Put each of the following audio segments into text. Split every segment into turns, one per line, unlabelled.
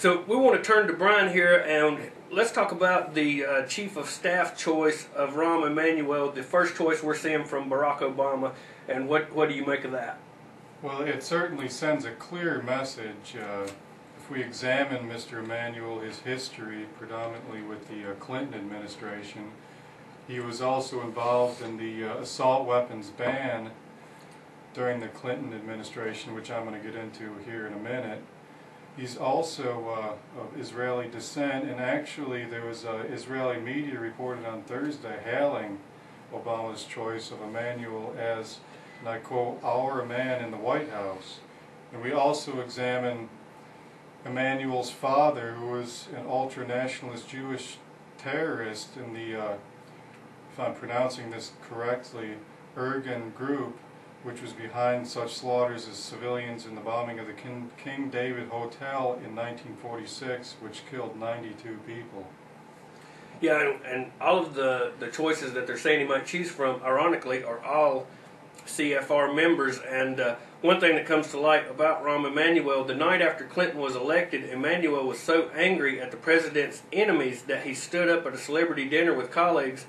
So we want to turn to Brian here, and let's talk about the Chief of Staff choice of Rahm Emanuel, the first choice we're seeing from Barack Obama, and what do you make of that?
Well, it certainly sends a clear message. If we examine Mr. Emanuel, his history, predominantly with the Clinton administration, he was also involved in the assault weapons ban during the Clinton administration, which I'm going to get into here in a minute. He's also of Israeli descent, and actually there was Israeli media reported on Thursday hailing Obama's choice of Emanuel as, and I quote, "our man in the White House." And we also examine Emanuel's father, who was an ultra-nationalist Jewish terrorist in the, if I'm pronouncing this correctly, Irgun group, which was behind such slaughters as civilians in the bombing of the King David Hotel in 1946, which killed 92 people.
Yeah, and all of the choices that they're saying he might choose from, ironically, are all CFR members. And one thing that comes to light about Rahm Emanuel, the night after Clinton was elected, Emanuel was so angry at the president's enemies that he stood up at a celebrity dinner with colleagues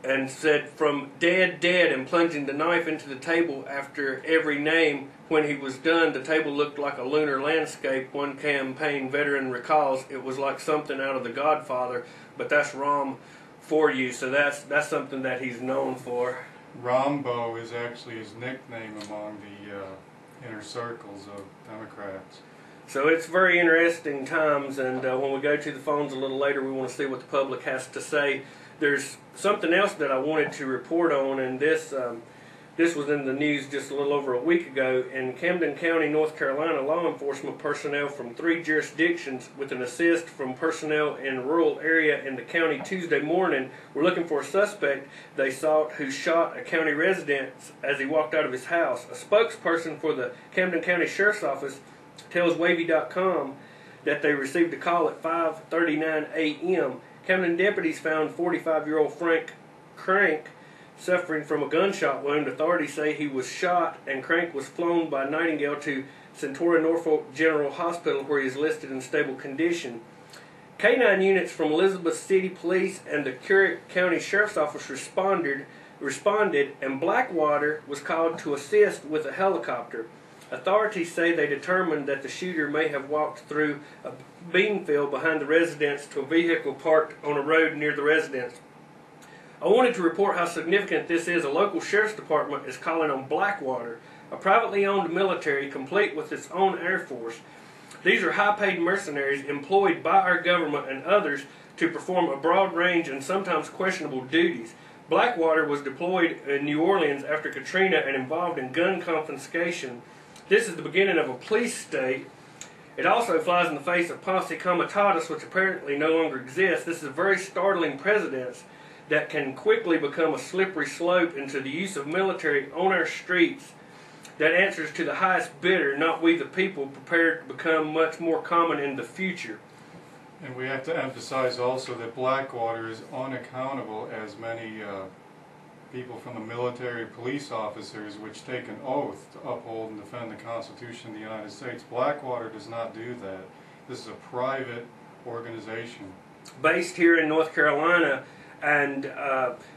and said, "From dead, dead," and plunging the knife into the table after every name. When he was done, the table looked like a lunar landscape. One campaign veteran recalls, "It was like something out of The Godfather." But that's Rahm for you, so that's something that he's known for.
Rambo is actually his nickname among the inner circles of Democrats.
So it's very interesting times, and when we go to the phones a little later, we want to see what the public has to say. There's something else that I wanted to report on, and this was in the news just a little over a week ago. In Camden County, North Carolina, law enforcement personnel from 3 jurisdictions, with an assist from personnel in a rural area in the county Tuesday morning, were looking for a suspect they sought who shot a county resident as he walked out of his house. A spokesperson for the Camden County Sheriff's Office tells Wavy.com that they received a call at 5:39 a.m. Camden deputies found 45-year-old Frank Crank suffering from a gunshot wound. Authorities say he was shot, and Crank was flown by Nightingale to Centura Norfolk General Hospital, where he is listed in stable condition. K-9 units from Elizabeth City Police and the Curry County Sheriff's Office responded, and Blackwater was called to assist with a helicopter. Authorities say they determined that the shooter may have walked through a bean field behind the residence to a vehicle parked on a road near the residence. I wanted to report how significant this is. A local sheriff's department is calling on Blackwater, a privately owned military complete with its own air force. These are high-paid mercenaries employed by our government and others to perform a broad range and sometimes questionable duties. Blackwater was deployed in New Orleans after Katrina and involved in gun confiscation. This is the beginning of a police state. It also flies in the face of Posse Comitatus, which apparently no longer exists. This is a very startling precedent that can quickly become a slippery slope into the use of military on our streets that answers to the highest bidder, not we the people, prepared to become much more common in the future.
And we have to emphasize also that Blackwater is unaccountable as many people from the military, police officers, which take an oath to uphold and defend the Constitution of the United States. Blackwater does not do that. This is a private organization.
Based here in North Carolina, and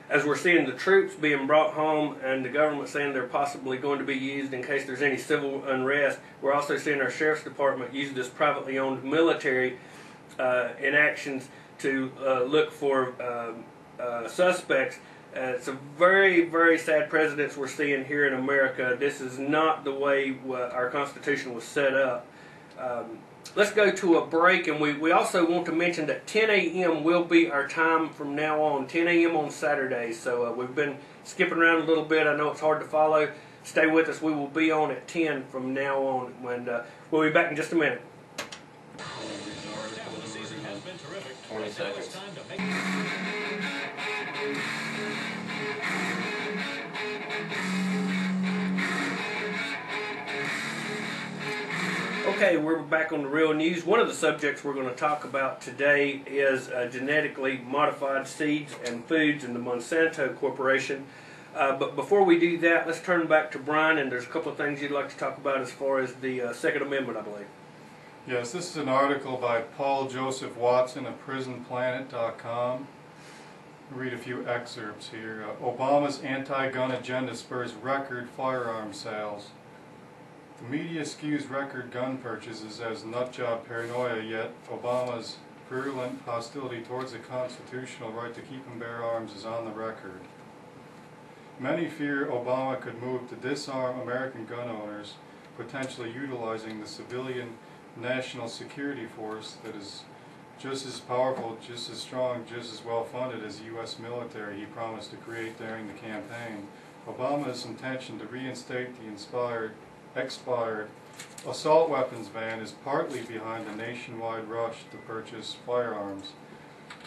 as we're seeing the troops being brought home and the government saying they're possibly going to be used in case there's any civil unrest, we're also seeing our Sheriff's Department use this privately owned military in actions to look for suspects. It's a very, very sad precedence we're seeing here in America. This is not the way our Constitution was set up. Let's go to a break, and we also want to mention that 10 a.m. will be our time from now on, 10 a.m. on Saturdays. So we've been skipping around a little bit. I know it's hard to follow. Stay with us. We will be on at 10 from now on, and we'll be back in just a minute.
20 seconds.
Okay, we're back on the Real News. One of the subjects we're going to talk about today is genetically modified seeds and foods in the Monsanto Corporation. But before we do that, let's turn back to Brian, and there's a couple of things you'd like to talk about as far as the Second Amendment, I believe.
Yes, this is an article by Paul Joseph Watson of PrisonPlanet.com. I'll read a few excerpts here. Obama's anti-gun agenda spurs record firearm sales. The media skews record gun purchases as nutjob paranoia, yet Obama's virulent hostility towards the constitutional right to keep and bear arms is on the record. Many fear Obama could move to disarm American gun owners, potentially utilizing the civilian national security force that is just as powerful, just as strong, just as well funded as the U.S. military he promised to create during the campaign. Obama's intention to reinstate the expired assault weapons ban is partly behind the nationwide rush to purchase firearms.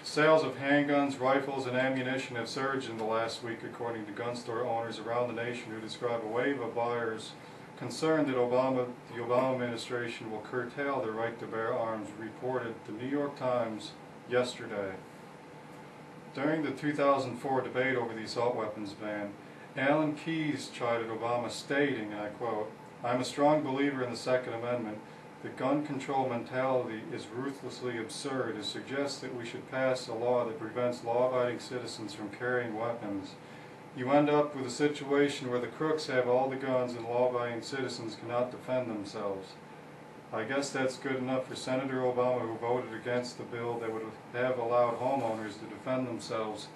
Sales of handguns, rifles, and ammunition have surged in the last week, according to gun store owners around the nation who describe a wave of buyers concerned that the Obama administration will curtail their right to bear arms, reported the New York Times yesterday. During the 2004 debate over the assault weapons ban, Alan Keyes chided Obama, stating, and I quote, "I'm a strong believer in the Second Amendment. The gun control mentality is ruthlessly absurd. It suggests that we should pass a law that prevents law-abiding citizens from carrying weapons. You end up with a situation where the crooks have all the guns and law-abiding citizens cannot defend themselves." I guess that's good enough for Senator Obama, who voted against the bill that would have allowed homeowners to defend themselves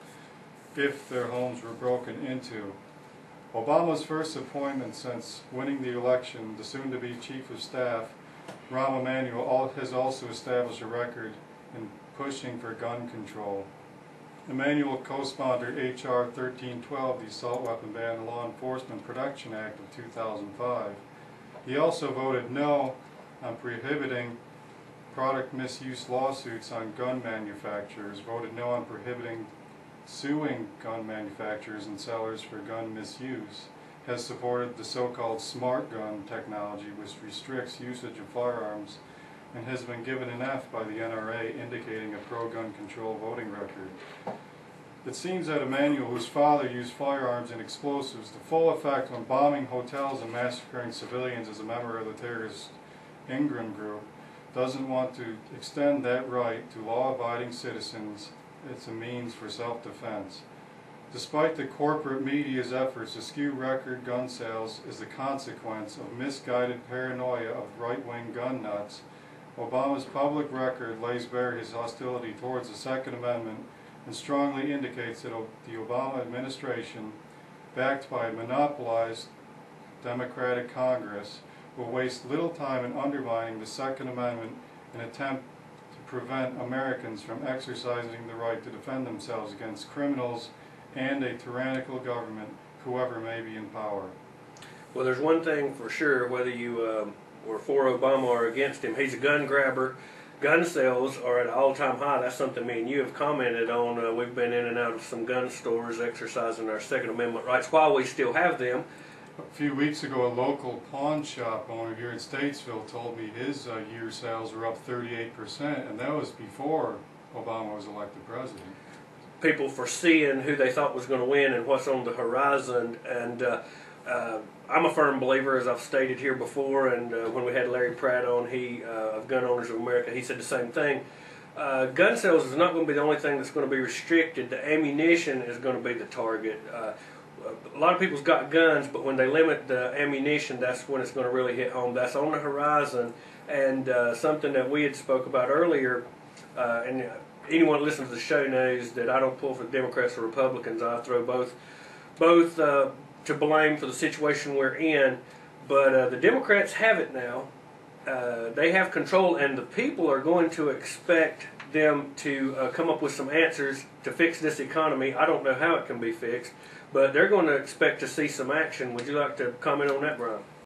if their homes were broken into. Obama's first appointment since winning the election, the soon-to-be Chief of Staff, Rahm Emanuel, has also established a record in pushing for gun control. Emanuel co-sponsored H.R. 1312, the Assault Weapon Ban and Law Enforcement Protection Act of 2005. He also voted no on prohibiting product misuse lawsuits on gun manufacturers, voted no on prohibiting suing gun manufacturers and sellers for gun misuse, has supported the so-called smart gun technology, which restricts usage of firearms, and has been given an F by the NRA, indicating a pro-gun control voting record. It seems that Emanuel, whose father used firearms and explosives to full effect when bombing hotels and massacring civilians as a member of the terrorist Ingram Group, doesn't want to extend that right to law-abiding citizens as a means for self-defense. Despite the corporate media's efforts to skew record gun sales as the consequence of misguided paranoia of right-wing gun nuts, Obama's public record lays bare his hostility towards the Second Amendment and strongly indicates that the Obama administration, backed by a monopolized Democratic Congress, will waste little time in undermining the Second Amendment in an attempt to prevent Americans from exercising the right to defend themselves against criminals and a tyrannical government, whoever may be in power.
Well, there's one thing for sure, whether you were for Obama or against him, he's a gun grabber. Gun sales are at an all-time high. That's something me and you have commented on. We've been in and out of some gun stores exercising our Second Amendment rights while we still have them.
A few weeks ago, a local pawn shop owner here in Statesville told me his year sales were up 38%, and that was before Obama was elected president.
People foreseeing who they thought was going to win and what's on the horizon, and I'm a firm believer, as I've stated here before, and when we had Larry Pratt on, of Gun Owners of America, he said the same thing. Gun sales is not going to be the only thing that's going to be restricted. The ammunition is going to be the target. A lot of people's got guns, but when they limit the ammunition, that's when it's going to really hit home. That's on the horizon, and something that we had spoke about earlier, and anyone that listens to the show knows that I don't pull for Democrats or Republicans. I throw both to blame for the situation we're in, but the Democrats have it now. They have control, and the people are going to expect them to come up with some answers to fix this economy. I don't know how it can be fixed, but they're going to expect to see some action. Would you like to comment on that, Brian?